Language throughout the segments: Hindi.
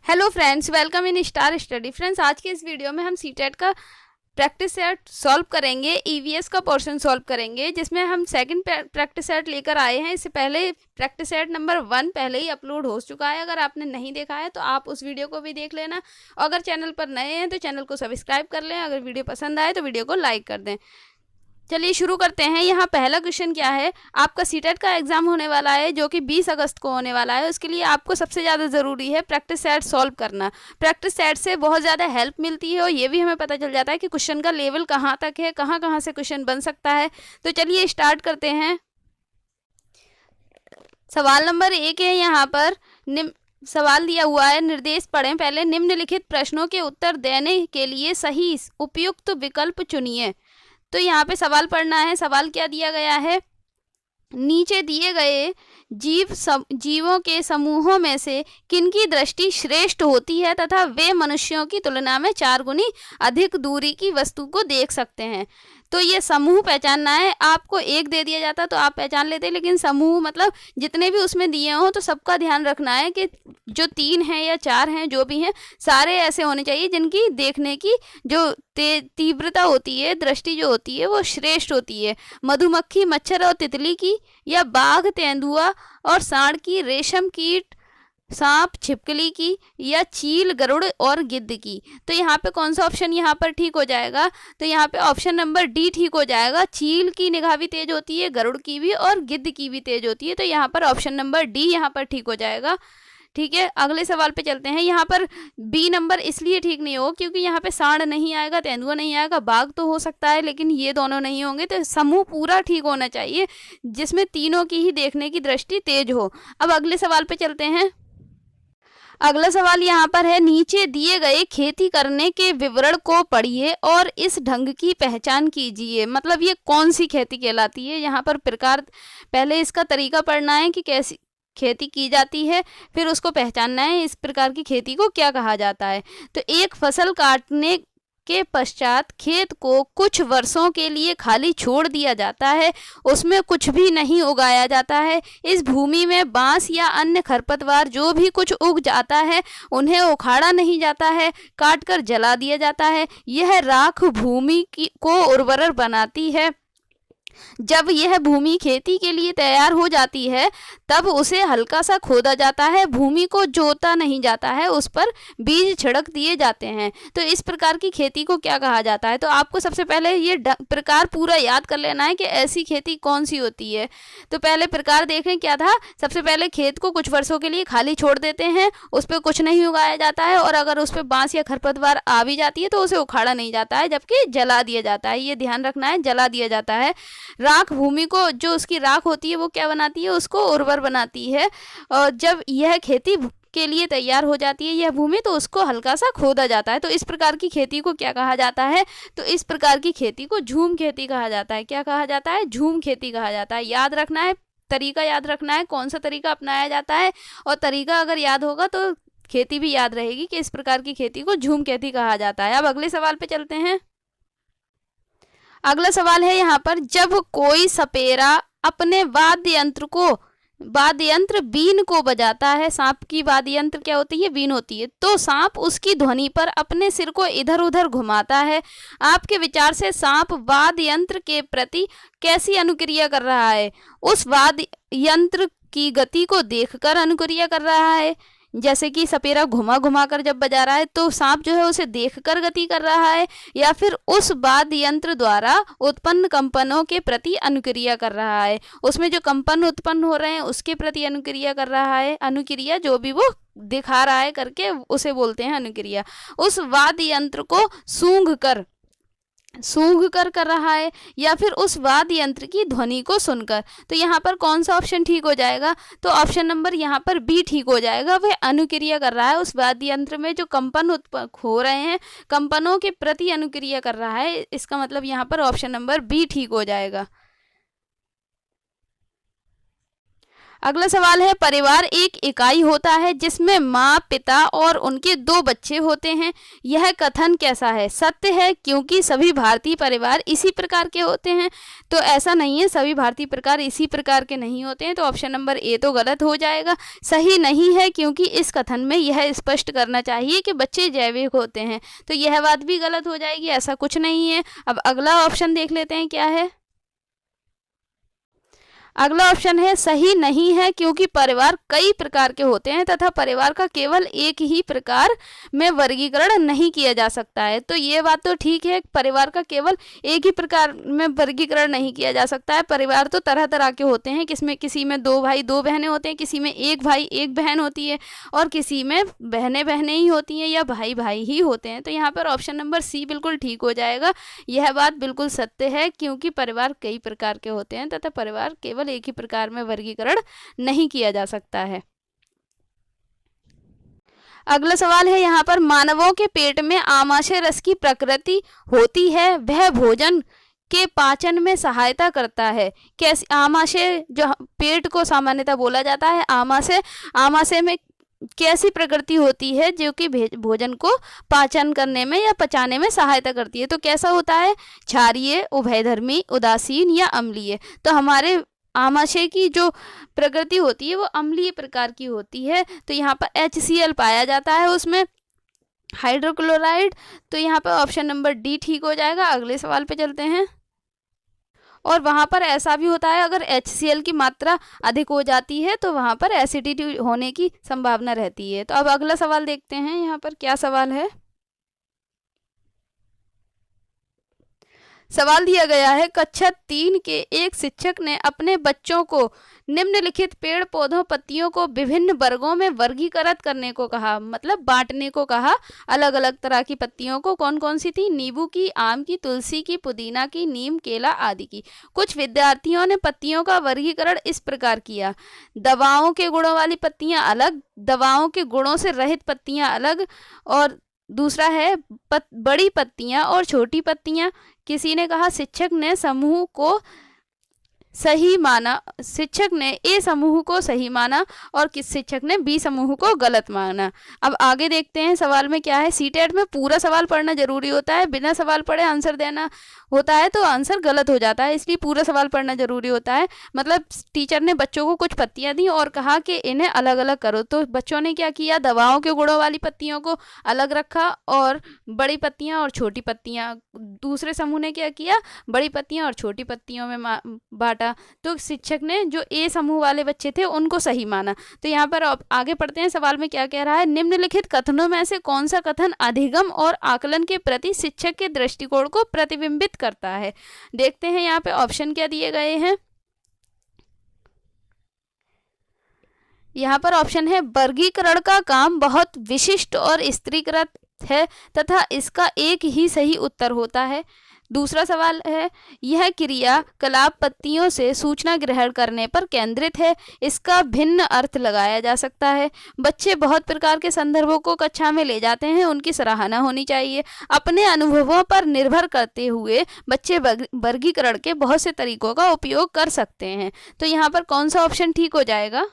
Hello friends, welcome in star study. Friends, आज के इस वीडियो में हम सीटेट का प्रैक्टिस सेट सॉल्व करेंगे, ईवीएस का पोर्शन सॉल्व करेंगे, जिसमें हम सेकंड प्रैक्टिस सेट लेकर आए हैं। इससे पहले प्रैक्टिस सेट नंबर 1 पहले ही अपलोड हो चुका है। अगर आपने नहीं देखा है तो आप उस वीडियो को भी देख लेना। अगर चैनल पर नए हैं तो चैनल को सब्सक्राइब कर लें। अगर वीडियो पसंद आए तो वीडियो को लाइक कर दें। चलिए शुरू करते हैं। यहाँ पहला क्वेश्चन क्या है, आपका सीटेट का एग्जाम होने वाला है जो कि 20 अगस्त को होने वाला है। उसके लिए आपको सबसे ज़्यादा ज़रूरी है प्रैक्टिस सेट सॉल्व करना। प्रैक्टिस सेट से बहुत ज़्यादा हेल्प मिलती है और ये भी हमें पता चल जाता है कि क्वेश्चन का लेवल कहाँ तक है, कहाँ कहाँ से क्वेश्चन बन सकता है। तो चलिए स्टार्ट करते हैं। सवाल नंबर 1 है यहाँ पर। सवाल दिया हुआ है, निर्देश पढ़ें। पहले निम्नलिखित प्रश्नों के उत्तर देने के लिए सही उपयुक्त विकल्प चुनिए। तो यहाँ पे सवाल पढ़ना है। सवाल क्या दिया गया है, नीचे दिए गए जीवों के समूहों में से किनकी दृष्टि श्रेष्ठ होती है तथा वे मनुष्यों की तुलना में 4 गुनी अधिक दूरी की वस्तु को देख सकते हैं। तो ये समूह पहचानना है। आपको एक दे दिया जाता तो आप पहचान लेते, लेकिन समूह मतलब जितने भी उसमें दिए हों तो सबका ध्यान रखना है कि जो 3 हैं या 4 हैं, जो भी हैं, सारे ऐसे होने चाहिए जिनकी देखने की जो तीव्रता होती है, दृष्टि जो होती है वो श्रेष्ठ होती है। मधुमक्खी, मच्छर और तितली की, या बाघ, तेंदुआ और सांड की, रेशम कीट, सांप, छिपकली की, या चील, गरुड़ और गिद्ध की। तो यहाँ पे कौन सा ऑप्शन यहाँ पर ठीक हो जाएगा? तो यहाँ पे ऑप्शन नंबर डी ठीक हो जाएगा। चील की निगाह भी तेज होती है, गरुड़ की भी और गिद्ध की भी तेज होती है। तो यहाँ पर ऑप्शन नंबर डी यहाँ पर ठीक हो जाएगा। ठीक है, अगले सवाल पे चलते हैं। यहाँ पर बी नंबर इसलिए ठीक नहीं होगा क्योंकि यहाँ पे सांड नहीं आएगा, तेंदुआ नहीं आएगा, बाघ तो हो सकता है लेकिन ये दोनों नहीं होंगे। तो समूह पूरा ठीक होना चाहिए जिसमें तीनों की ही देखने की दृष्टि तेज हो। अब अगले सवाल पे चलते हैं। अगला सवाल यहाँ पर है, नीचे दिए गए खेती करने के विवरण को पढ़िए और इस ढंग की पहचान कीजिए। मतलब ये कौन सी खेती कहलाती है? यहाँ पर प्रकार, पहले इसका तरीका पढ़ना है कि कैसी खेती की जाती है, फिर उसको पहचानना है इस प्रकार की खेती को क्या कहा जाता है। तो एक फसल काटने के पश्चात खेत को कुछ वर्षों के लिए खाली छोड़ दिया जाता है, उसमें कुछ भी नहीं उगाया जाता है। इस भूमि में बांस या अन्य खरपतवार जो भी कुछ उग जाता है उन्हें उखाड़ा नहीं जाता है, काटकर जला दिया जाता है। यह राख भूमि को उर्वर बनाती है। जब यह भूमि खेती के लिए तैयार हो जाती है तब उसे हल्का सा खोदा जाता है, भूमि को जोता नहीं जाता है, उस पर बीज छिड़क दिए जाते हैं। तो इस प्रकार की खेती को क्या कहा जाता है? तो आपको सबसे पहले ये प्रकार पूरा याद कर लेना है कि ऐसी खेती कौन सी होती है। तो पहले प्रकार देखें क्या था। सबसे पहले खेत को कुछ वर्षों के लिए खाली छोड़ देते हैं, उस पर कुछ नहीं उगाया जाता है, और अगर उस पर बांस या खरपतवार आ भी जाती है तो उसे उखाड़ा नहीं जाता है, जबकि जला दिया जाता है। ये ध्यान रखना है, जला दिया जाता है। राख भूमि को, जो उसकी राख होती है वो क्या बनाती है? उसको उर्वर बनाती है। और जब यह खेती के लिए तैयार हो जाती है यह भूमि, तो उसको हल्का सा खोदा जाता है। तो इस प्रकार की खेती को क्या कहा जाता है? तो इस प्रकार की खेती को झूम खेती कहा जाता है। क्या कहा जाता है? झूम खेती कहा जाता है। याद रखना है, तरीका याद रखना है, कौन सा तरीका अपनाया जाता है, और तरीका अगर याद होगा तो खेती भी याद रहेगी कि इस प्रकार की खेती को झूम खेती कहा जाता है। अब अगले सवाल पे चलते हैं। अगला सवाल है यहाँ पर, जब कोई सपेरा अपने वाद्य यंत्र बीन को बजाता है, सांप की वाद्य यंत्र क्या होती है? बीन होती है। तो सांप उसकी ध्वनि पर अपने सिर को इधर उधर घुमाता है। आपके विचार से सांप वाद्य यंत्र के प्रति कैसी अनुक्रिया कर रहा है? उस वाद्य यंत्र की गति को देखकर अनुक्रिया कर रहा है। जैसे कि सपेरा घुमा घुमा कर जब बजा रहा है तो सांप जो है उसे देखकर गति कर रहा है, या फिर उस वाद्य यंत्र द्वारा उत्पन्न कंपनों के प्रति अनुक्रिया कर रहा है। उसमें जो कंपन उत्पन्न हो रहे हैं उसके प्रति अनुक्रिया कर रहा है। अनुक्रिया जो भी वो दिखा रहा है करके उसे बोलते हैं अनुक्रिया। उस वाद्य यंत्र को सूंघ कर रहा है, या फिर उस वाद्य यंत्र की ध्वनि को सुनकर। तो यहाँ पर कौन सा ऑप्शन ठीक हो जाएगा? तो ऑप्शन नंबर यहाँ पर बी ठीक हो जाएगा। वह अनुक्रिया कर रहा है, उस वाद्य यंत्र में जो कंपन उत्पन्न हो रहे हैं कंपनों के प्रति अनुक्रिया कर रहा है। इसका मतलब यहाँ पर ऑप्शन नंबर बी ठीक हो जाएगा। अगला सवाल है, परिवार एक इकाई होता है जिसमें माँ, पिता और उनके 2 बच्चे होते हैं। यह कथन कैसा है? सत्य है क्योंकि सभी भारतीय परिवार इसी प्रकार के होते हैं। तो ऐसा नहीं है, सभी भारतीय परिवार इसी प्रकार के नहीं होते हैं, तो ऑप्शन नंबर ए तो गलत हो जाएगा। सही नहीं है क्योंकि इस कथन में यह स्पष्ट करना चाहिए कि बच्चे जैविक होते हैं, तो यह बात भी गलत हो जाएगी, ऐसा कुछ नहीं है। अब अगला ऑप्शन देख लेते हैं क्या है। अगला ऑप्शन है, सही नहीं है क्योंकि परिवार कई प्रकार के होते हैं तथा परिवार का केवल एक ही प्रकार में वर्गीकरण नहीं किया जा सकता है। तो ये बात तो ठीक है, परिवार का केवल एक ही प्रकार में वर्गीकरण नहीं किया जा सकता है। परिवार तो तरह तरह के होते हैं, किसी में 2 भाई 2 बहनें होते हैं, किसी में 1 भाई 1 बहन होती है, और किसी में बहनें बहनें ही होती हैं या भाई भाई ही होते हैं। तो यहाँ पर ऑप्शन नंबर सी बिल्कुल ठीक हो जाएगा। यह बात बिल्कुल सत्य है क्योंकि परिवार कई प्रकार के होते हैं तथा परिवार केवल एक ही प्रकार में वर्गीकरण नहीं किया जा सकता है। अगला सवाल है यहाँ पर, मानवों के पेट में आमाशय रस की प्रकृति होती है, वह भोजन के पाचन में सहायता करता है। कैसे? आमाशय जो पेट को सामान्यतः बोला जाता है आमाशय में कैसी प्रकृति होती है जो कि भोजन को पाचन करने में या पचाने में सहायता करती है? तो कैसा होता है? क्षारीय, उभयधर्मी, उदासीन या अम्लीय। तो हमारे आमाशय की जो प्रकृति होती है वो अम्लीय प्रकार की होती है। तो यहाँ पर HCl पाया जाता है, उसमें हाइड्रोक्लोराइड। तो यहाँ पर ऑप्शन नंबर डी ठीक हो जाएगा। अगले सवाल पे चलते हैं। और वहाँ पर ऐसा भी होता है, अगर HCl की मात्रा अधिक हो जाती है तो वहाँ पर एसिडिटी होने की संभावना रहती है। तो अब अगला सवाल देखते हैं यहाँ पर क्या सवाल है। सवाल दिया गया है, कक्षा 3 के एक शिक्षक ने अपने बच्चों को निम्नलिखित पेड़ पौधों पत्तियों को विभिन्न वर्गों में वर्गीकृत करने को कहा, मतलब बांटने को कहा। अलग अलग तरह की पत्तियों को, कौन कौन सी थी? नींबू की, आम की, तुलसी की, पुदीना की, नीम, केला आदि की। कुछ विद्यार्थियों ने पत्तियों का वर्गीकरण इस प्रकार किया: दवाओं के गुणों वाली पत्तियां अलग, दवाओं के गुणों से रहित पत्तियां अलग, और दूसरा है बड़ी पत्तियां और छोटी पत्तियां। किसी ने कहा, शिक्षक ने समूह को सही माना, शिक्षक ने ए समूह को सही माना और किस शिक्षक ने बी समूह को गलत माना। अब आगे देखते हैं सवाल में क्या है। सीटेट में पूरा सवाल पढ़ना जरूरी होता है, बिना सवाल पढ़े आंसर देना होता है तो आंसर गलत हो जाता है, इसलिए पूरा सवाल पढ़ना जरूरी होता है। मतलब टीचर ने बच्चों को कुछ पत्तियां दी और कहा कि इन्हें अलग अलग करो, तो बच्चों ने क्या किया? दवाओं के गुणों वाली पत्तियों को अलग रखा और बड़ी पत्तियां और छोटी पत्तियां, दूसरे समूह ने क्या किया? बड़ी पत्तियां और छोटी पत्तियों में बांटा। तो शिक्षक ने जो ए समूह वाले बच्चे थे उनको सही माना। तो यहाँ पर आगे पढ़ते हैं, सवाल में क्या कह रहा है। निम्नलिखित कथनों में से कौन सा कथन अधिगम और आकलन के प्रति शिक्षक के दृष्टिकोण को प्रतिबिंबित करता है? देखते हैं यहाँ पे ऑप्शन क्या दिए गए हैं। यहाँ पर ऑप्शन है, वर्गीकरण का काम बहुत विशिष्ट और स्त्रीकृत है तथा इसका एक ही सही उत्तर होता है। दूसरा सवाल है, यह क्रिया कलाप पत्तियों से सूचना ग्रहण करने पर केंद्रित है, इसका भिन्न अर्थ लगाया जा सकता है। बच्चे बहुत प्रकार के संदर्भों को कक्षा में ले जाते हैं, उनकी सराहना होनी चाहिए। अपने अनुभवों पर निर्भर करते हुए बच्चे वर्गीकरण के बहुत से तरीकों का उपयोग कर सकते हैं। तो यहाँ पर कौन सा ऑप्शन ठीक हो जाएगा?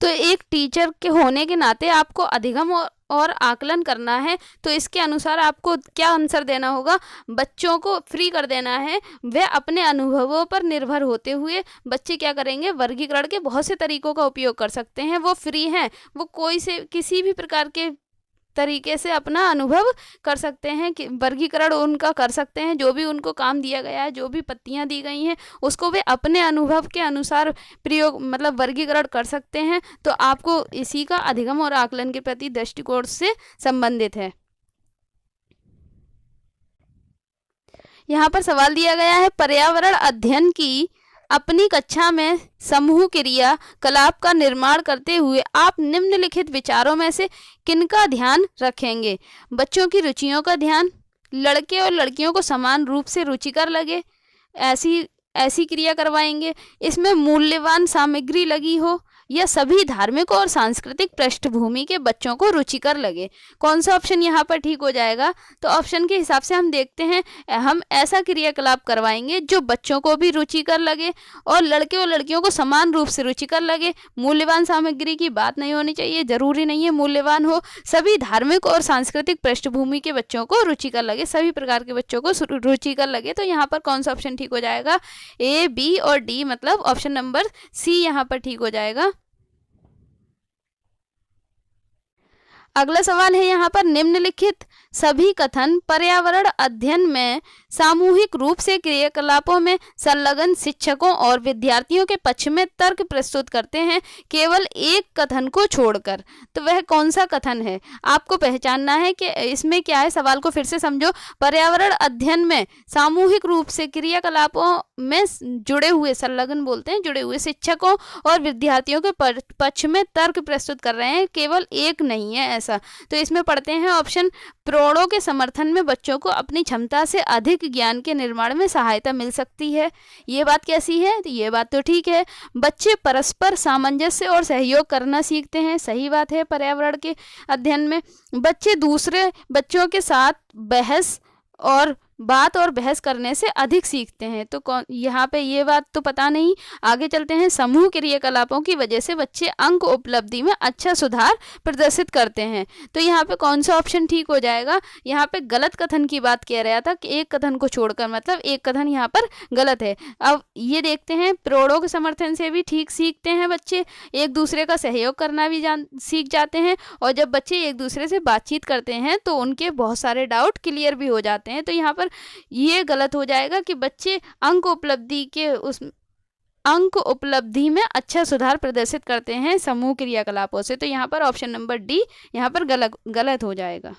तो एक टीचर के होने के नाते आपको अधिगम और आकलन करना है, तो इसके अनुसार आपको क्या आंसर देना होगा? बच्चों को फ्री कर देना है, वे अपने अनुभवों पर निर्भर होते हुए बच्चे क्या करेंगे? वर्गीकरण के बहुत से तरीकों का उपयोग कर सकते हैं, वो फ्री हैं, वो किसी भी प्रकार के तरीके से अपना अनुभव कर सकते हैं, कि वर्गीकरण उनका कर सकते हैं। जो भी उनको काम दिया गया है, जो भी पत्तियां दी गई हैं, उसको वे अपने अनुभव के अनुसार प्रयोग मतलब वर्गीकरण कर सकते हैं। तो आपको इसी का अधिगम और आकलन के प्रति दृष्टिकोण से संबंधित है। यहाँ पर सवाल दिया गया है, पर्यावरण अध्ययन की अपनी कक्षा में समूह क्रिया कलाप का निर्माण करते हुए आप निम्नलिखित विचारों में से किनका ध्यान रखेंगे? बच्चों की रुचियों का ध्यान, लड़के और लड़कियों को समान रूप से रुचिकर लगे, ऐसी क्रिया करवाएंगे, इसमें मूल्यवान सामग्री लगी हो, या सभी धार्मिक और सांस्कृतिक पृष्ठभूमि के बच्चों को रुचिकर लगे। कौन सा ऑप्शन यहाँ पर ठीक हो जाएगा? तो ऑप्शन के हिसाब से हम देखते हैं, हम ऐसा क्रियाकलाप करवाएंगे जो बच्चों को भी रुचिकर लगे और लड़के और लड़कियों को समान रूप से रुचिकर लगे। मूल्यवान सामग्री की बात नहीं होनी चाहिए, जरूरी नहीं है मूल्यवान हो। सभी धार्मिक और सांस्कृतिक पृष्ठभूमि के बच्चों को रुचिकर लगे, सभी प्रकार के बच्चों को रुचिकर लगे। तो यहाँ पर कौन सा ऑप्शन ठीक हो जाएगा? ए, बी और डी, मतलब ऑप्शन नंबर सी यहाँ पर ठीक हो जाएगा। अगला सवाल है यहाँ पर, निम्नलिखित सभी कथन पर्यावरण अध्ययन में सामूहिक रूप से क्रियाकलापों में संलग्न शिक्षकों और विद्यार्थियों के पक्ष में तर्क प्रस्तुत करते हैं, केवल एक कथन को छोड़कर। तो वह कौन सा कथन है? आपको पहचानना है कि इसमें क्या है। सवाल को फिर से समझो। पर्यावरण अध्ययन में सामूहिक रूप से क्रियाकलापों में जुड़े हुए, संलग्न बोलते हैं, जुड़े हुए शिक्षकों और विद्यार्थियों के पक्ष में तर्क प्रस्तुत कर रहे हैं, केवल एक नहीं है ऐसा। तो इसमें पढ़ते हैं ऑप्शन, प्रौढ़ों के समर्थन में बच्चों को अपनी क्षमता से अधिक ज्ञान के निर्माण में सहायता मिल सकती है। ये बात कैसी है? तो ये बात तो ठीक है। बच्चे परस्पर सामंजस्य और सहयोग करना सीखते हैं, सही बात है। पर्यावरण के अध्ययन में बच्चे दूसरे बच्चों के साथ बात और बहस करने से अधिक सीखते हैं। तो कौन, यहाँ पे ये बात तो पता नहीं। आगे चलते हैं। समूह क्रियाकलापों की वजह से बच्चे अंक उपलब्धि में अच्छा सुधार प्रदर्शित करते हैं। तो यहाँ पे कौन सा ऑप्शन ठीक हो जाएगा? यहाँ पे गलत कथन की बात कह रहा था कि एक कथन को छोड़कर, मतलब एक कथन यहाँ पर गलत है। अब ये देखते हैं, प्रौढ़ों के समर्थन से भी ठीक सीखते हैं बच्चे, एक दूसरे का सहयोग करना भी सीख जाते हैं, और जब बच्चे एक दूसरे से बातचीत करते हैं तो उनके बहुत सारे डाउट क्लियर भी हो जाते हैं। तो यहाँ पर ये गलत हो जाएगा कि बच्चे अंक उपलब्धि में अच्छा सुधार प्रदर्शित करते हैं समूह क्रियाकलापों से। तो यहाँ पर ऑप्शन नंबर डी यहाँ पर गलत हो जाएगा।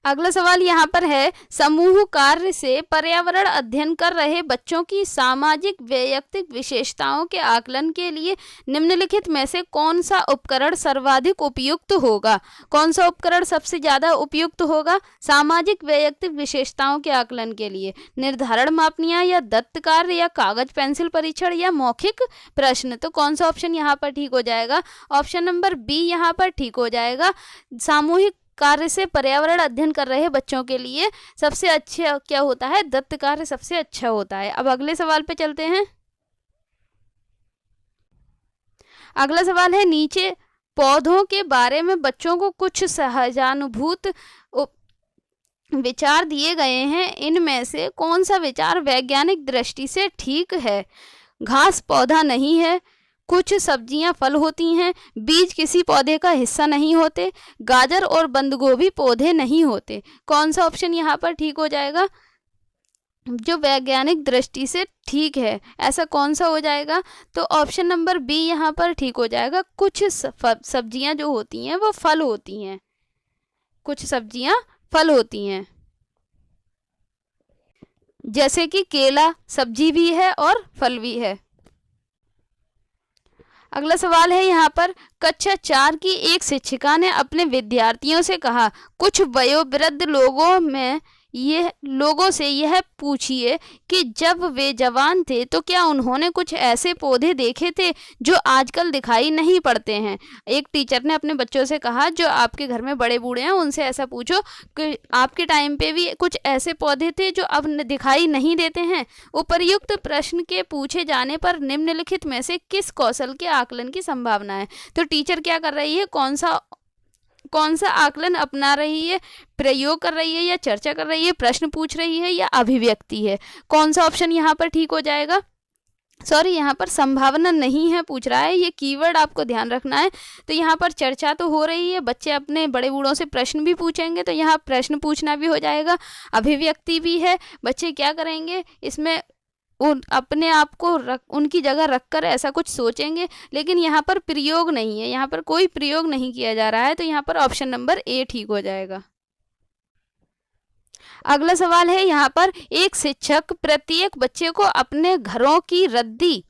अगला सवाल यहाँ पर है, समूह कार्य से पर्यावरण अध्ययन कर रहे बच्चों की सामाजिक वैयक्तिक विशेषताओं के आकलन के लिए निम्नलिखित में से कौन सा उपकरण सर्वाधिक उपयुक्त होगा? कौन सा उपकरण सबसे ज़्यादा उपयुक्त होगा सामाजिक वैयक्तिक विशेषताओं के आकलन के लिए? निर्धारण मापनियाँ, या दत्त कार्य, या कागज पेंसिल परीक्षण, या मौखिक प्रश्न? तो कौन सा ऑप्शन यहाँ पर ठीक हो जाएगा? ऑप्शन नंबर बी यहाँ पर ठीक हो जाएगा। सामूहिक कार्य से पर्यावरण अध्ययन कर रहे बच्चों के लिए सबसे अच्छा क्या होता है? दत्त कार्य सबसे अच्छा होता है। अब अगले सवाल पे चलते हैं। अगला सवाल है, नीचे पौधों के बारे में बच्चों को कुछ सहजानुभूत विचार दिए गए हैं, इनमें से कौन सा विचार वैज्ञानिक दृष्टि से ठीक है? घास पौधा नहीं है, कुछ सब्जियां फल होती हैं, बीज किसी पौधे का हिस्सा नहीं होते, गाजर और बंद गोभी पौधे नहीं होते। कौन सा ऑप्शन यहाँ पर ठीक हो जाएगा जो वैज्ञानिक दृष्टि से ठीक है? ऐसा कौन सा हो जाएगा? तो ऑप्शन नंबर बी यहाँ पर ठीक हो जाएगा। कुछ सब्जियां जो होती हैं वो फल होती हैं, कुछ सब्जियां फल होती हैं, जैसे कि केला सब्जी भी है और फल भी है। अगला सवाल है यहाँ पर, कक्षा 4 की एक शिक्षिका ने अपने विद्यार्थियों से कहा, कुछ वयोवृद्ध लोगों से यह पूछिए कि जब वे जवान थे तो क्या उन्होंने कुछ ऐसे पौधे देखे थे जो आजकल दिखाई नहीं पड़ते हैं। एक टीचर ने अपने बच्चों से कहा, जो आपके घर में बड़े बूढ़े हैं उनसे ऐसा पूछो कि आपके टाइम पे भी कुछ ऐसे पौधे थे जो अब दिखाई नहीं देते हैं। उपर्युक्त प्रश्न के पूछे जाने पर निम्नलिखित में से किस कौशल के आकलन की संभावना है? तो टीचर क्या कर रही है, कौन सा आकलन अपना रही है? प्रयोग कर रही है, या चर्चा कर रही है, प्रश्न पूछ रही है, या अभिव्यक्ति है? कौन सा ऑप्शन यहाँ पर ठीक हो जाएगा? सॉरी, यहाँ पर संभावना नहीं है पूछ रहा है, ये कीवर्ड आपको ध्यान रखना है। तो यहाँ पर चर्चा तो हो रही है, बच्चे अपने बड़े बूढ़ों से प्रश्न भी पूछेंगे, तो यहाँ प्रश्न पूछना भी हो जाएगा, अभिव्यक्ति भी है। बच्चे क्या करेंगे इसमें, अपने आप को उनकी जगह रखकर ऐसा कुछ सोचेंगे, लेकिन यहाँ पर प्रयोग नहीं है, यहाँ पर कोई प्रयोग नहीं किया जा रहा है। तो यहाँ पर ऑप्शन नंबर ए ठीक हो जाएगा। अगला सवाल है यहाँ पर, एक शिक्षक प्रत्येक बच्चे को अपने घरों की रद्दी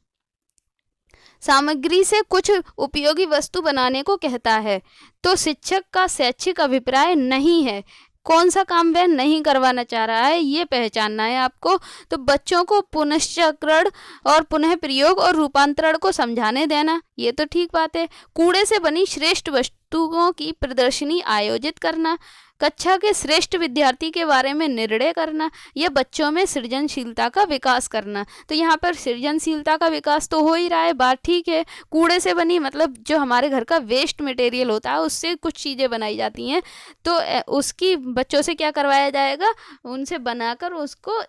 सामग्री से कुछ उपयोगी वस्तु बनाने को कहता है, तो शिक्षक का शैक्षिक अभिप्राय नहीं है, कौन सा काम वह नहीं करवाना चाह रहा है, ये पहचानना है आपको। तो बच्चों को पुनश्चक्रण और पुनः प्रयोग और रूपांतरण को समझाने देना, ये तो ठीक बात है। कूड़े से बनी श्रेष्ठ वस्तुओं की प्रदर्शनी आयोजित करना, कक्षा के श्रेष्ठ विद्यार्थी के बारे में निर्णय करना, यह बच्चों में सृजनशीलता का विकास करना। तो यहाँ पर सृजनशीलता का विकास तो हो ही रहा है, बात ठीक है। कूड़े से बनी मतलब जो हमारे घर का वेस्ट मटेरियल होता है उससे कुछ चीज़ें बनाई जाती हैं, तो उसकी बच्चों से क्या करवाया जाएगा, उनसे बनाकर उसको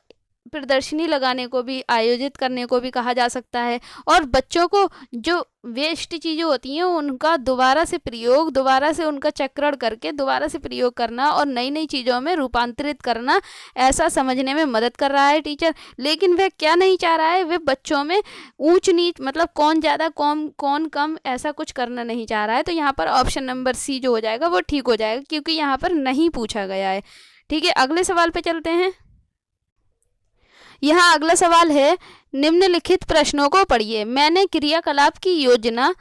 प्रदर्शनी लगाने को भी, आयोजित करने को भी कहा जा सकता है। और बच्चों को जो वेस्ट चीज़ें होती हैं उनका दोबारा से प्रयोग, दोबारा से उनका चक्रण करके दोबारा से प्रयोग करना और नई नई चीज़ों में रूपांतरित करना, ऐसा समझने में मदद कर रहा है टीचर। लेकिन वह क्या नहीं चाह रहा है, वह बच्चों में ऊंच नीच मतलब कौन ज़्यादा कौन कम ऐसा कुछ करना नहीं चाह रहा है। तो यहाँ पर ऑप्शन नंबर सी जो हो जाएगा वो ठीक हो जाएगा, क्योंकि यहाँ पर नहीं पूछा गया है। ठीक है, अगले सवाल पे चलते हैं। यहाँ अगला सवाल है, निम्नलिखित प्रश्नों को पढ़िए। मैंने क्रियाकलाप की योजना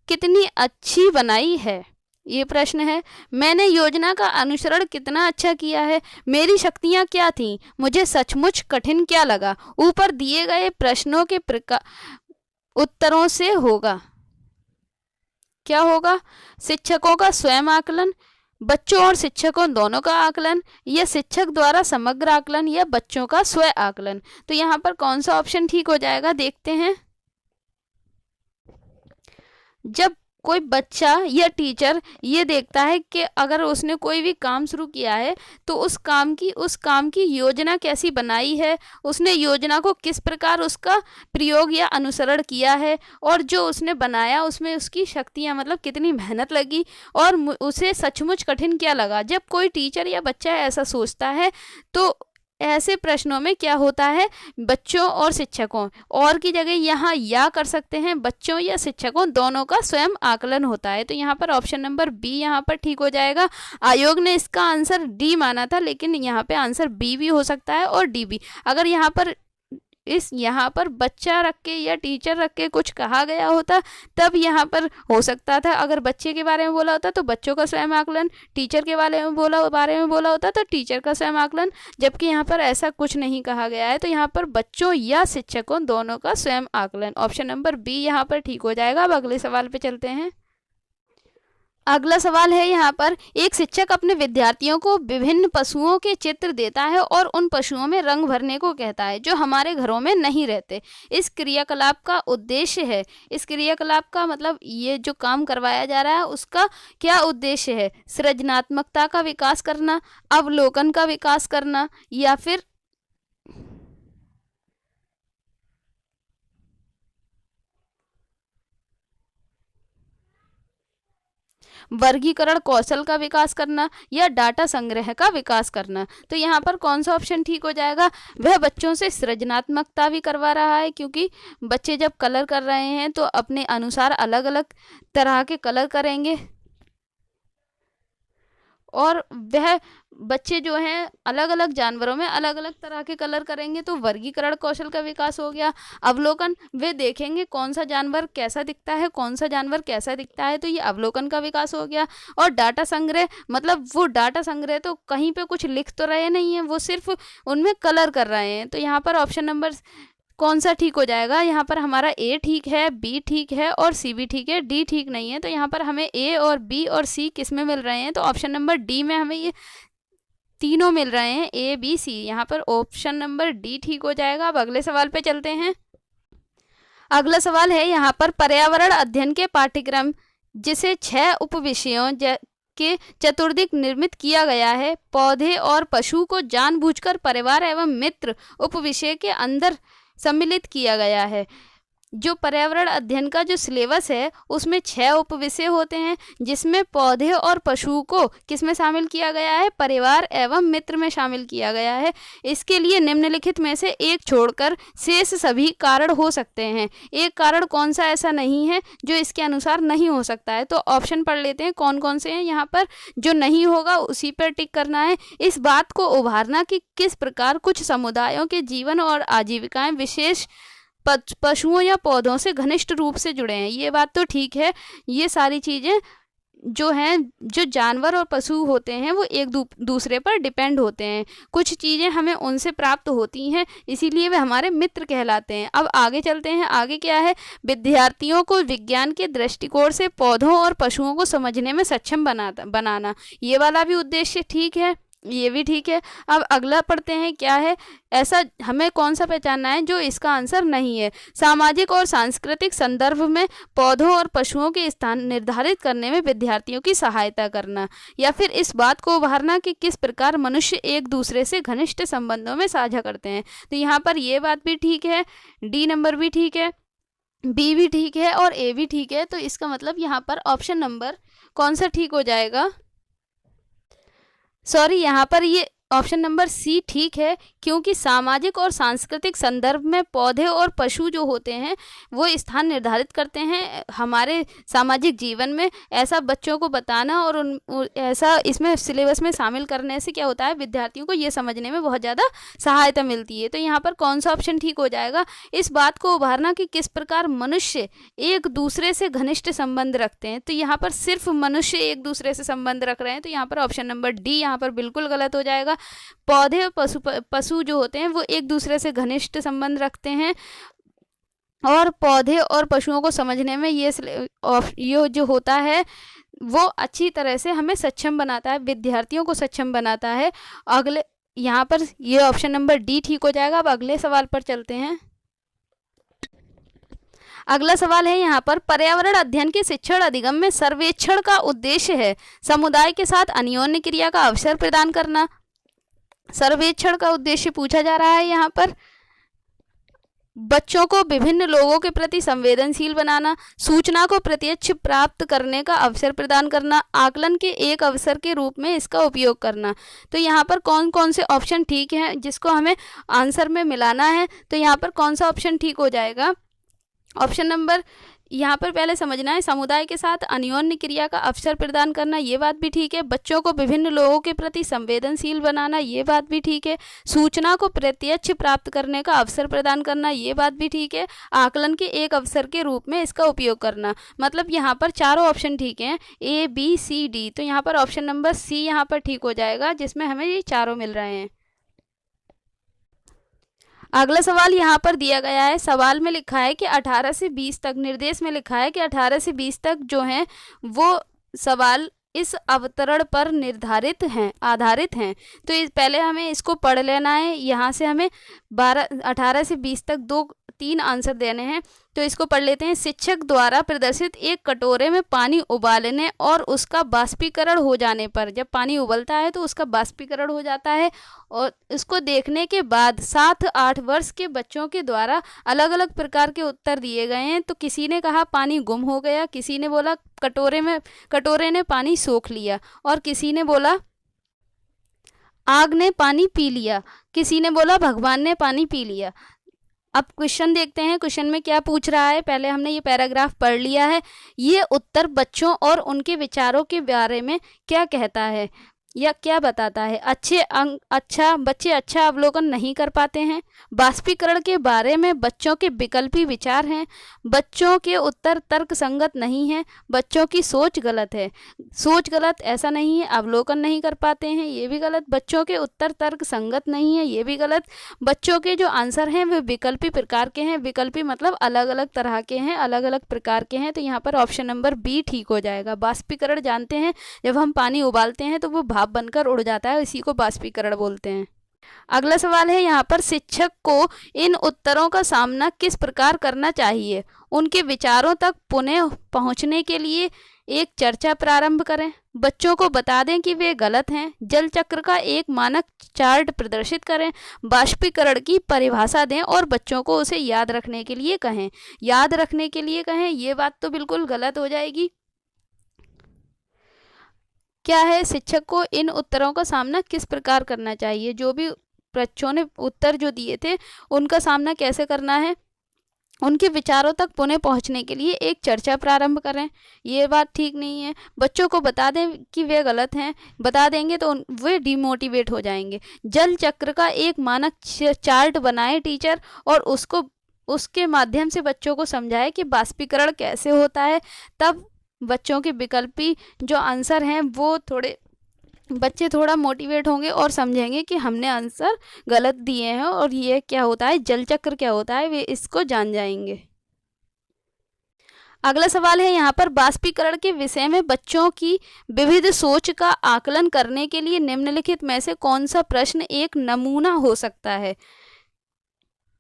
कितनी अच्छी बनाई है, ये प्रश्न है। मैंने योजना का अनुसरण कितना अच्छा किया है। मेरी शक्तियाँ क्या थीं। मुझे सचमुच कठिन क्या लगा। ऊपर दिए गए प्रश्नों के उत्तरों से होगा, क्या होगा, शिक्षकों का स्वयं आकलन, बच्चों और शिक्षकों दोनों का आकलन, या शिक्षक द्वारा समग्र आकलन, या बच्चों का स्व आकलन। तो यहाँ पर कौन सा ऑप्शन ठीक हो जाएगा, देखते हैं। जब कोई बच्चा या टीचर ये देखता है कि अगर उसने कोई भी काम शुरू किया है तो उस काम की योजना कैसी बनाई है, उसने योजना को किस प्रकार उसका प्रयोग या अनुसरण किया है, और जो उसने बनाया उसमें उसकी शक्तियाँ मतलब कितनी मेहनत लगी, और उसे सचमुच कठिन क्या लगा। जब कोई टीचर या बच्चा ऐसा सोचता है तो ऐसे प्रश्नों में क्या होता है, बच्चों और शिक्षकों, और की जगह यहाँ या कर सकते हैं, बच्चों या शिक्षकों दोनों का स्वयं आकलन होता है। तो यहाँ पर ऑप्शन नंबर बी यहाँ पर ठीक हो जाएगा। आयोग ने इसका आंसर डी माना था, लेकिन यहाँ पे आंसर बी भी हो सकता है और डी भी। अगर यहाँ पर बच्चा रख के या टीचर रख के कुछ कहा गया होता तब यहाँ पर हो सकता था। अगर बच्चे के बारे में बोला होता तो बच्चों का स्वयं आकलन, टीचर के बारे में बोला होता तो टीचर का स्वयं आकलन, जबकि यहाँ पर ऐसा कुछ नहीं कहा गया है। तो यहाँ पर बच्चों या शिक्षकों दोनों का स्वयं आकलन, ऑप्शन नंबर बी यहाँ पर ठीक हो जाएगा। अब अगले सवाल पे चलते हैं। अगला सवाल है यहाँ पर, एक शिक्षक अपने विद्यार्थियों को विभिन्न पशुओं के चित्र देता है और उन पशुओं में रंग भरने को कहता है जो हमारे घरों में नहीं रहते। इस क्रियाकलाप का उद्देश्य है, इस क्रियाकलाप का मतलब ये जो काम करवाया जा रहा है उसका क्या उद्देश्य है, सृजनात्मकता का विकास करना, अवलोकन का विकास करना, या फिर वर्गीकरण कौशल का विकास करना, या डाटा संग्रह का विकास करना। तो यहाँ पर कौन सा ऑप्शन ठीक हो जाएगा, वह बच्चों से सृजनात्मकता भी करवा रहा है, क्योंकि बच्चे जब कलर कर रहे हैं तो अपने अनुसार अलग अलग तरह के कलर करेंगे, और वह बच्चे जो हैं अलग अलग जानवरों में अलग अलग तरह के कलर करेंगे। तो वर्गीकरण कौशल का विकास हो गया। अवलोकन, वे देखेंगे कौन सा जानवर कैसा दिखता है, कौन सा जानवर कैसा दिखता है, तो ये अवलोकन का विकास हो गया। और डाटा संग्रह मतलब वो डाटा संग्रह तो कहीं पे कुछ लिख तो रहे नहीं है, वो सिर्फ उनमें कलर कर रहे हैं। तो यहाँ पर ऑप्शन नंबर कौन सा ठीक हो जाएगा, यहाँ पर हमारा ए ठीक है, बी ठीक है और सी भी ठीक है, डी ठीक नहीं है। तो यहाँ पर हमें ए और बी और सी किस में मिल रहे हैं, तो ऑप्शन नंबर डी में हमें ये तीनों मिल रहे हैं, ए बी सी। यहाँ पर ऑप्शन नंबर डी ठीक हो जाएगा। अब अगले सवाल पे चलते हैं। अगला सवाल है यहाँ पर, पर्यावरण अध्ययन के पाठ्यक्रम जिसे 6 उपविषयों के चतुर्दिक निर्मित किया गया है, पौधे और पशु को जानबूझकर परिवार एवं मित्र उपविषय के अंदर सम्मिलित किया गया है। जो पर्यावरण अध्ययन का जो सिलेबस है उसमें 6 उपविषय होते हैं, जिसमें पौधे और पशु को किसमें शामिल किया गया है, परिवार एवं मित्र में शामिल किया गया है। इसके लिए निम्नलिखित में से एक छोड़कर शेष सभी कारण हो सकते हैं। एक कारण कौन सा ऐसा नहीं है जो इसके अनुसार नहीं हो सकता है। तो ऑप्शन पढ़ लेते हैं कौन कौन से हैं। यहाँ पर जो नहीं होगा उसी पर टिक करना है। इस बात को उभारना कि किस प्रकार कुछ समुदायों के जीवन और आजीविकाएं विशेष पशुओं या पौधों से घनिष्ठ रूप से जुड़े हैं, ये बात तो ठीक है। ये सारी चीज़ें जो हैं, जो जानवर और पशु होते हैं वो एक दूसरे पर डिपेंड होते हैं। कुछ चीज़ें हमें उनसे प्राप्त होती हैं, इसीलिए वे हमारे मित्र कहलाते हैं। अब आगे चलते हैं। आगे क्या है, विद्यार्थियों को विज्ञान के दृष्टिकोण से पौधों और पशुओं को समझने में सक्षम बनाना। ये वाला भी उद्देश्य ठीक है, ये भी ठीक है। अब अगला पढ़ते हैं, क्या है, ऐसा हमें कौन सा पहचानना है जो इसका आंसर नहीं है। सामाजिक और सांस्कृतिक संदर्भ में पौधों और पशुओं के स्थान निर्धारित करने में विद्यार्थियों की सहायता करना, या फिर इस बात को उभारना कि किस प्रकार मनुष्य एक दूसरे से घनिष्ठ संबंधों में साझा करते हैं। तो यहाँ पर ये बात भी ठीक है, डी नंबर भी ठीक है, बी भी ठीक है और ए भी ठीक है। तो इसका मतलब यहाँ पर ऑप्शन नंबर कौन सा ठीक हो जाएगा, सॉरी, यहाँ पर ये ऑप्शन नंबर सी ठीक है, क्योंकि सामाजिक और सांस्कृतिक संदर्भ में पौधे और पशु जो होते हैं वो स्थान निर्धारित करते हैं हमारे सामाजिक जीवन में। ऐसा बच्चों को बताना और ऐसा इसमें सिलेबस में शामिल करने से क्या होता है, विद्यार्थियों को ये समझने में बहुत ज़्यादा सहायता मिलती है। तो यहाँ पर कौन सा ऑप्शन ठीक हो जाएगा, इस बात को उभारना कि किस प्रकार मनुष्य एक दूसरे से घनिष्ठ संबंध रखते हैं। तो यहाँ पर सिर्फ मनुष्य एक दूसरे से संबंध रख रहे हैं, तो यहाँ पर ऑप्शन नंबर डी यहाँ पर बिल्कुल गलत हो जाएगा। पौधे और पशु जो होते हैं वो एक दूसरे से घनिष्ठ संबंध रखते हैं, और पौधे और पशुओं को समझने में ये जो होता है वो अच्छी तरह से हमें सक्षम बनाता है, विद्यार्थियों को सक्षम बनाता है। अगले यहाँ पर ये ऑप्शन नंबर डी ठीक हो जाएगा। अब अगले सवाल पर चलते हैं। अगला सवाल है यहाँ पर, पर्यावरण अध्ययन के शिक्षण अधिगम में सर्वेक्षण का उद्देश्य है समुदाय के साथ अन्योन्य क्रिया का अवसर प्रदान करना। सर्वेक्षण का उद्देश्य पूछा जा रहा है यहाँ पर, बच्चों को विभिन्न लोगों के प्रति संवेदनशील बनाना, सूचना को प्रत्यक्ष प्राप्त करने का अवसर प्रदान करना, आकलन के एक अवसर के रूप में इसका उपयोग करना। तो यहाँ पर कौन कौन से ऑप्शन ठीक हैं जिसको हमें आंसर में मिलाना है। तो यहाँ पर कौन सा ऑप्शन ठीक हो जाएगा, ऑप्शन नंबर, यहाँ पर पहले समझना है, समुदाय के साथ अन्योन्य क्रिया का अवसर प्रदान करना, ये बात भी ठीक है। बच्चों को विभिन्न लोगों के प्रति संवेदनशील बनाना, ये बात भी ठीक है। सूचना को प्रत्यक्ष प्राप्त करने का अवसर प्रदान करना, ये बात भी ठीक है। आकलन के एक अवसर के रूप में इसका उपयोग करना, मतलब यहाँ पर चारों ऑप्शन ठीक हैं, ए बी सी डी। तो यहाँ पर ऑप्शन नंबर सी यहाँ पर ठीक हो जाएगा, जिसमें हमें ये चारों मिल रहे हैं। अगला सवाल यहाँ पर दिया गया है, सवाल में लिखा है कि 18 से 20 तक, निर्देश में लिखा है कि 18 से 20 तक जो हैं वो सवाल इस अवतरण पर आधारित हैं। तो पहले हमें इसको पढ़ लेना है। यहाँ से हमें 18 से 20 तक 3 आंसर देने हैं, तो इसको पढ़ लेते हैं। शिक्षक द्वारा प्रदर्शित एक कटोरे में पानी उबालने और उसका बाष्पीकरण हो जाने पर, जब पानी उबलता है तो उसका बाष्पीकरण हो जाता है, और इसको देखने के बाद 7-8 वर्ष के बच्चों के द्वारा अलग अलग प्रकार के उत्तर दिए गए हैं। तो किसी ने कहा पानी गुम हो गया, किसी ने बोला कटोरे ने पानी सोख लिया, और किसी ने बोला आग ने पानी पी लिया, किसी ने बोला भगवान ने पानी पी लिया। अब क्वेश्चन देखते हैं, क्वेश्चन में क्या पूछ रहा है। पहले हमने ये पैराग्राफ पढ़ लिया है। ये उत्तर बच्चों और उनके विचारों के बारे में क्या कहता है या क्या बताता है। बच्चे अच्छा अवलोकन नहीं कर पाते हैं। बाष्पीकरण के बारे में बच्चों के विकल्पी विचार हैं। बच्चों के उत्तर तर्क संगत नहीं है। बच्चों की सोच गलत है। सोच गलत ऐसा नहीं है, अवलोकन नहीं कर पाते हैं, ये भी गलत। बच्चों के उत्तर तर्क संगत नहीं है, ये भी गलत। बच्चों के जो आंसर हैं वे विकल्पी प्रकार के हैं। विकल्पी मतलब अलग अलग तरह के हैं, अलग अलग प्रकार के हैं। तो यहाँ पर ऑप्शन नंबर बी ठीक हो जाएगा। बाष्पीकरण जानते हैं, जब हम पानी उबालते हैं तो वो भाप बनकर उड़ जाता है, इसी को बाष्पीकरण बोलते हैं। अगला सवाल है यहाँ पर, शिक्षक को इन उत्तरों का सामना किस प्रकार करना चाहिए। उनके विचारों तक पुनः पहुँचने के लिए एक चर्चा प्रारंभ करें। बच्चों को बता दें कि वे गलत हैं। जल चक्र का एक मानक चार्ट प्रदर्शित करें। बाष्पीकरण की परिभाषा दें और बच्चों को उसे याद रखने के लिए कहें। याद रखने के लिए कहें, ये बात तो बिल्कुल गलत हो जाएगी। क्या है, शिक्षक को इन उत्तरों का सामना किस प्रकार करना चाहिए। जो भी बच्चों ने उत्तर जो दिए थे उनका सामना कैसे करना है। उनके विचारों तक पुनः पहुंचने के लिए एक चर्चा प्रारंभ करें, ये बात ठीक नहीं है। बच्चों को बता दें कि वे गलत हैं, बता देंगे तो वे डिमोटिवेट हो जाएंगे। जल चक्र का एक मानक चार्ट बनाए टीचर, और उसके माध्यम से बच्चों को समझाए कि बाष्पीकरण कैसे होता है। तब बच्चों के विकल्पी जो आंसर हैं वो बच्चे थोड़ा मोटिवेट होंगे और समझेंगे कि हमने आंसर गलत दिए हैं और ये क्या होता है, जल चक्र क्या होता है, वे इसको जान जाएंगे। अगला सवाल है यहाँ पर, बाष्पीकरण के विषय में बच्चों की विविध सोच का आकलन करने के लिए निम्नलिखित में से कौन सा प्रश्न एक नमूना हो सकता है।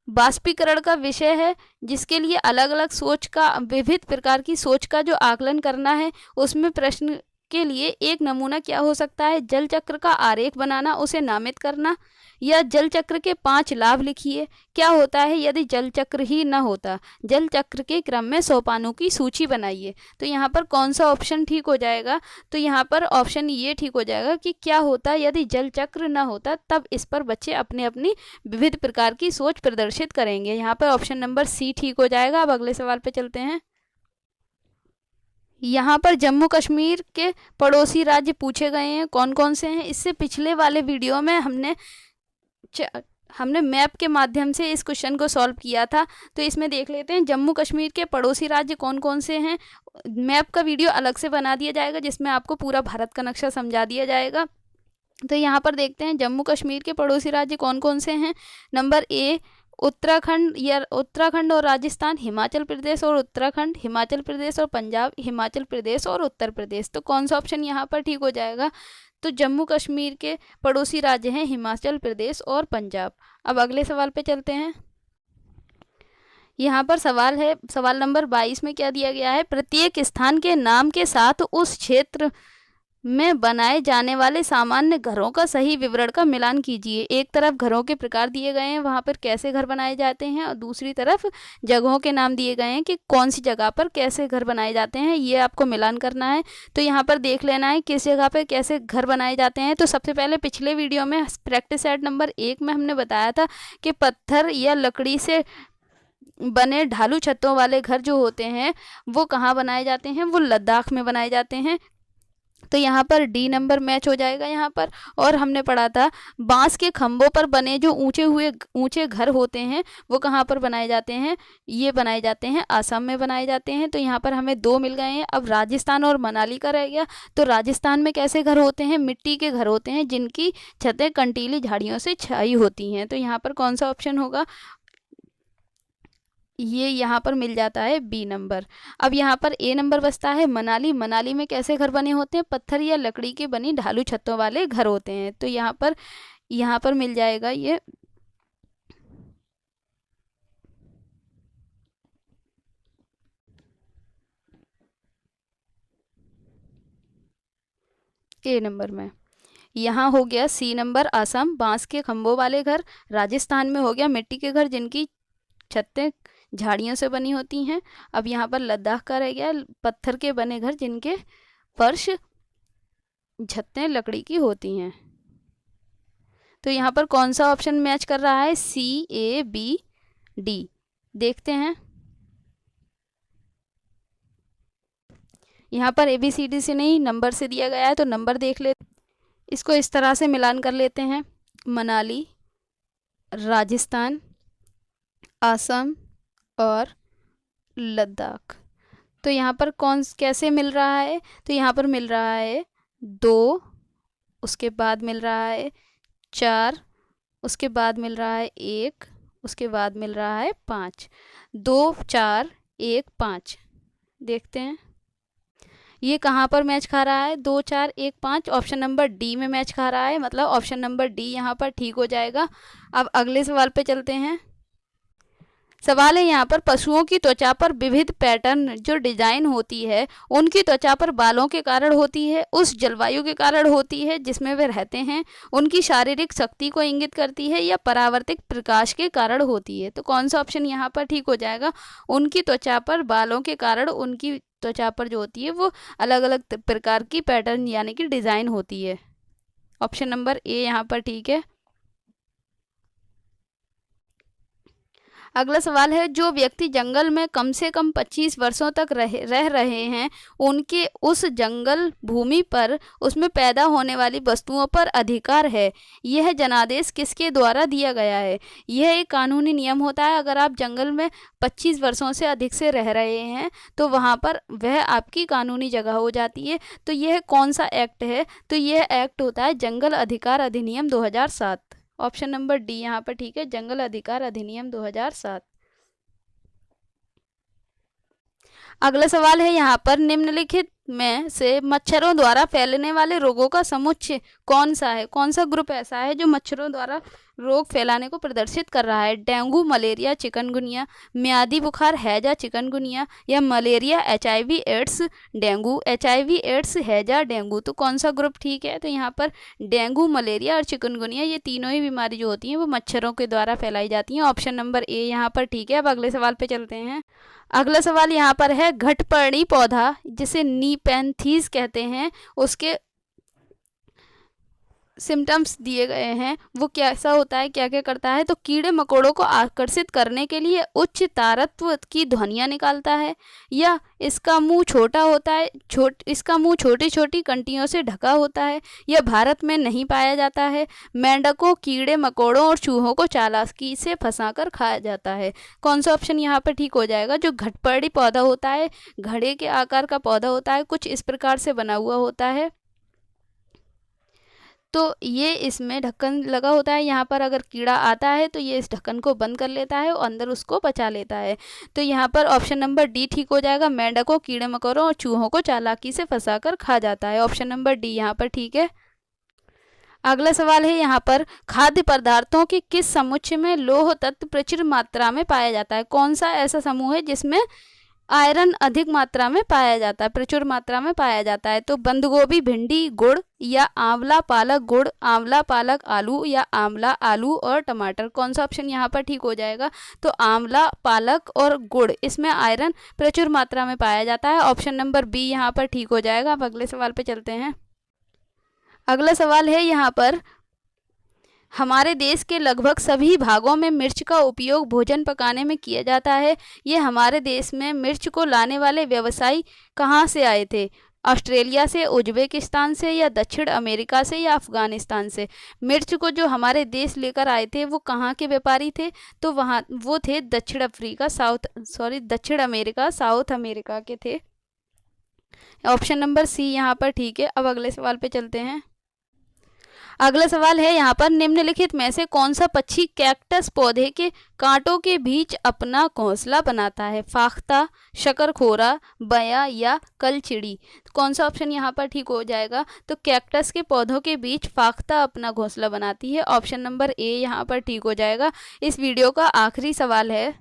बाष्पीकरण का विषय है जिसके लिए अलग अलग सोच का, विविध प्रकार की सोच का जो आकलन करना है, उसमें प्रश्न के लिए एक नमूना क्या हो सकता है, जल चक्र का आरेख बनाना, उसे नामित करना, या जल चक्र के 5 लाभ लिखिए। क्या होता है यदि जल चक्र ही न होता, जल चक्र के क्रम में सोपानों की सूची बनाइए। तो यहाँ पर कौन सा ऑप्शन ठीक हो जाएगा, तो यहाँ पर ऑप्शन ये ठीक हो जाएगा कि क्या होता यदि जल चक्र न होता, तब इस पर बच्चे अपनी अपनी विविध प्रकार की सोच प्रदर्शित करेंगे। यहाँ पर ऑप्शन नंबर सी ठीक हो जाएगा। अब अगले सवाल पे चलते हैं। यहाँ पर जम्मू कश्मीर के पड़ोसी राज्य पूछे गए हैं, कौन कौन से हैं। इससे पिछले वाले वीडियो में हमने मैप के माध्यम से इस क्वेश्चन को सॉल्व किया था, तो इसमें देख लेते हैं जम्मू कश्मीर के पड़ोसी राज्य कौन कौन से हैं। मैप का वीडियो अलग से बना दिया जाएगा जिसमें आपको पूरा भारत का नक्शा समझा दिया जाएगा। तो यहाँ पर देखते हैं जम्मू कश्मीर के पड़ोसी राज्य कौन कौन से हैं। नंबर ए उत्तराखंड और राजस्थान, हिमाचल प्रदेश और उत्तराखंड, हिमाचल प्रदेश और पंजाब, हिमाचल प्रदेश और उत्तर प्रदेश। तो कौन सा ऑप्शन यहाँ पर ठीक हो जाएगा, तो जम्मू कश्मीर के पड़ोसी राज्य हैं हिमाचल प्रदेश और पंजाब। अब अगले सवाल पे चलते हैं। यहाँ पर सवाल है, सवाल नंबर 22 में क्या दिया गया है, प्रत्येक स्थान के नाम के साथ उस क्षेत्र में बनाए जाने वाले सामान्य घरों का सही विवरण का मिलान कीजिए। एक तरफ घरों के प्रकार दिए गए हैं, वहाँ पर कैसे घर बनाए जाते हैं, और दूसरी तरफ जगहों के नाम दिए गए हैं कि कौन सी जगह पर कैसे घर बनाए जाते हैं, ये आपको मिलान करना है। तो यहाँ पर देख लेना है किस जगह पर कैसे घर बनाए जाते हैं। तो सबसे पहले पिछले वीडियो में प्रैक्टिस सेट नंबर 1 में हमने बताया था कि पत्थर या लकड़ी से बने ढालू छतों वाले घर जो होते हैं वो कहाँ बनाए जाते हैं, वो लद्दाख में बनाए जाते हैं। तो यहाँ पर डी नंबर मैच हो जाएगा यहाँ पर। और हमने पढ़ा था बांस के खंभों पर बने जो ऊंचे घर होते हैं वो कहाँ पर बनाए जाते हैं, ये बनाए जाते हैं आसाम में बनाए जाते हैं। तो यहाँ पर हमें 2 मिल गए हैं। अब राजस्थान और मनाली का रह गया। तो राजस्थान में कैसे घर होते हैं, मिट्टी के घर होते हैं जिनकी छतें कंटीली झाड़ियों से छाई होती हैं। तो यहाँ पर कौन सा ऑप्शन होगा, ये यहाँ पर मिल जाता है बी नंबर। अब यहाँ पर ए नंबर बचता है मनाली। मनाली में कैसे घर बने होते हैं, पत्थर या लकड़ी की बनी ढालू छतों वाले घर होते हैं। तो यहाँ पर मिल जाएगा ये ए नंबर में। यहाँ हो गया सी नंबर आसाम, बांस के खंभों वाले घर। राजस्थान में हो गया मिट्टी के घर जिनकी छतें झाड़ियों से बनी होती हैं। अब यहाँ पर लद्दाख का रह गया, पत्थर के बने घर जिनके फर्श छतें लकड़ी की होती हैं। तो यहाँ पर कौन सा ऑप्शन मैच कर रहा है, सी, ए, बी, डी। देखते हैं। यहाँ पर ABCD से नहीं नंबर से दिया गया है, तो नंबर देख ले, इसको इस तरह से मिलान कर लेते हैं। मनाली, राजस्थान, आसाम और लद्दाख। तो यहाँ पर कैसे मिल रहा है, तो यहाँ पर मिल रहा है 2, उसके बाद मिल रहा है 4, उसके बाद मिल रहा है 1, उसके बाद मिल रहा है 5। 2, 4, 1, 5। देखते हैं ये कहाँ पर मैच खा रहा है, 2, 4, 1, 5 ऑप्शन नंबर डी में मैच खा रहा है। मतलब ऑप्शन नंबर डी यहाँ पर ठीक हो जाएगा। अब अगले सवाल पे चलते हैं। सवाल है यहाँ पर, पशुओं की त्वचा पर विविध पैटर्न जो डिजाइन होती है उनकी त्वचा पर बालों के कारण होती है, उस जलवायु के कारण होती है जिसमें वे रहते हैं, उनकी शारीरिक शक्ति को इंगित करती है, या परावर्तित प्रकाश के कारण होती है। तो कौन सा ऑप्शन यहाँ पर ठीक हो जाएगा, उनकी त्वचा पर बालों के कारण उनकी त्वचा पर जो होती है वो अलग अलग प्रकार की पैटर्न यानी कि डिजाइन होती है। ऑप्शन नंबर ए यहाँ पर ठीक है। अगला सवाल है, जो व्यक्ति जंगल में कम से कम 25 वर्षों तक रह रहे हैं उनके उस जंगल भूमि पर उसमें पैदा होने वाली वस्तुओं पर अधिकार है। यह जनादेश किसके द्वारा दिया गया है? यह एक कानूनी नियम होता है। अगर आप जंगल में 25 वर्षों से अधिक से रह रहे हैं तो वहाँ पर वह आपकी कानूनी जगह हो जाती है। तो यह कौन सा एक्ट है? तो यह एक्ट होता है जंगल अधिकार अधिनियम 2007। ऑप्शन नंबर डी यहाँ पर ठीक है, जंगल अधिकार अधिनियम 2007। अगला सवाल है यहाँ पर, निम्नलिखित में से मच्छरों द्वारा फैलने वाले रोगों का समुच्चय कौन सा है? कौन सा ग्रुप ऐसा है जो मच्छरों द्वारा रोग फैलाने को प्रदर्शित कर रहा है? डेंगू, मलेरिया, चिकनगुनिया, म्यादी बुखार, हैजा, चिकनगुनिया या malaria, HIV AIDS, dengue, HIV AIDS, हैजा, डेंगू। तो कौन सा ग्रुप ठीक है? तो यहाँ पर डेंगू, मलेरिया और चिकनगुनिया, ये तीनों ही बीमारी जो होती हैं वो मच्छरों के द्वारा फैलाई जाती हैं। ऑप्शन नंबर ए यहाँ पर ठीक है। अब अगले सवाल पे चलते हैं। अगला सवाल यहाँ पर है, घटपर्णी पौधा जिसे नीपेंथीज कहते हैं उसके सिम्टम्स दिए गए हैं, वो कैसा होता है, क्या क्या करता है? तो कीड़े मकोड़ों को आकर्षित करने के लिए उच्च तारत्व की ध्वनियाँ निकालता है, या इसका मुंह छोटा होता है, इसका मुंह छोटी छोटी कंटियों से ढका होता है, या भारत में नहीं पाया जाता है। मेंढकों, कीड़े मकोड़ों और चूहों को चालाकी से फंसाकर खाया जाता है। कौन सा ऑप्शन यहाँ पर ठीक हो जाएगा? जो घटपर्णी पौधा होता है, घड़े के आकार का पौधा होता है, कुछ इस प्रकार से बना हुआ होता है, तो ये इसमें ढक्कन लगा होता है। यहाँ पर अगर कीड़ा आता है तो ये इस ढक्कन को बंद कर लेता है और अंदर उसको बचा लेता है। तो यहाँ पर ऑप्शन नंबर डी ठीक हो जाएगा, मेंढकों, कीड़े मकोड़ों और चूहों को चालाकी से फंसाकर खा जाता है। ऑप्शन नंबर डी यहाँ पर ठीक है। अगला सवाल है यहाँ पर, खाद्य पदार्थों के किस समुच्चय में लौह तत्व प्रचुर मात्रा में पाया जाता है? कौन सा ऐसा समूह है जिसमें आयरन अधिक मात्रा में पाया जाता है, प्रचुर मात्रा में पाया जाता है? तो बंद गोभी, भिंडी, गुड़ या आंवला पालक गुड़, आंवला पालक आलू या आंवला आलू और टमाटर। कौन सा ऑप्शन यहाँ पर ठीक हो जाएगा? तो आंवला पालक और गुड़, इसमें आयरन प्रचुर मात्रा में पाया जाता है। ऑप्शन नंबर बी यहाँ पर ठीक हो जाएगा। अब अगले सवाल पे चलते हैं। अगला सवाल है यहाँ पर, हमारे देश के लगभग सभी भागों में मिर्च का उपयोग भोजन पकाने में किया जाता है। ये हमारे देश में मिर्च को लाने वाले व्यवसायी कहाँ से आए थे? ऑस्ट्रेलिया से, उज्बेकिस्तान से या दक्षिण अमेरिका से या अफगानिस्तान से? मिर्च को जो हमारे देश लेकर आए थे वो कहाँ के व्यापारी थे? तो वो थे दक्षिण अमेरिका, साउथ अमेरिका के थे। ऑप्शन नंबर सी यहाँ पर ठीक है। अब अगले सवाल पे चलते हैं। अगला सवाल है यहाँ पर, निम्नलिखित में से कौन सा पक्षी कैक्टस पौधे के कांटों के बीच अपना घोंसला बनाता है? फाख्ता, शकरखोरा, बया या कलचिड़ी? कौन सा ऑप्शन यहाँ पर ठीक हो जाएगा? तो कैक्टस के पौधों के बीच फाख्ता अपना घोंसला बनाती है। ऑप्शन नंबर ए यहाँ पर ठीक हो जाएगा। इस वीडियो का आखिरी सवाल है,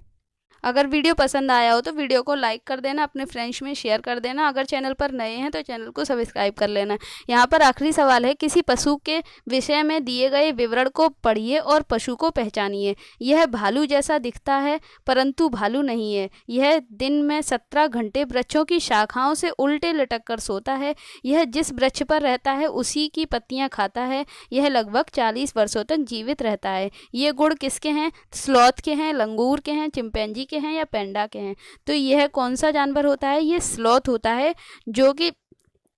अगर वीडियो पसंद आया हो तो वीडियो को लाइक कर देना, अपने फ्रेंड्स में शेयर कर देना। अगर चैनल पर नए हैं तो चैनल को सब्सक्राइब कर लेना। यहाँ पर आखिरी सवाल है, किसी पशु के विषय में दिए गए विवरण को पढ़िए और पशु को पहचानिए। यह भालू जैसा दिखता है परंतु भालू नहीं है। यह दिन में 17 घंटे वृक्षों की शाखाओं से उल्टे लटक कर सोता है। यह जिस वृक्ष पर रहता है उसी की पत्तियाँ खाता है। यह लगभग 40 वर्षों तक जीवित रहता है। ये गुण किसके हैं? स्लॉथ के हैं, लंगूर के हैं, चिंपैंजी के हैं या पेंडा के हैं? तो यह कौन सा जानवर होता है? ये स्लॉथ होता है, जो कि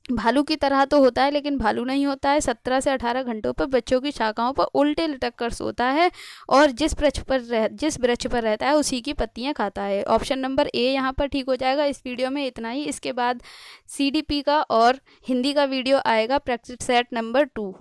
भालू की तरह तो होता है लेकिन भालू नहीं होता है। 17 से 18 घंटों पर बच्चों की शाखाओं पर उल्टे लटक कर सोता है और जिस वृक्ष पर रहता है उसी की पत्तियां खाता है। ऑप्शन नंबर ए यहाँ पर ठीक हो जाएगा। इस वीडियो में इतना ही। इसके बाद CDP का और हिंदी का वीडियो आएगा, प्रैक्टिस सेट नंबर 2।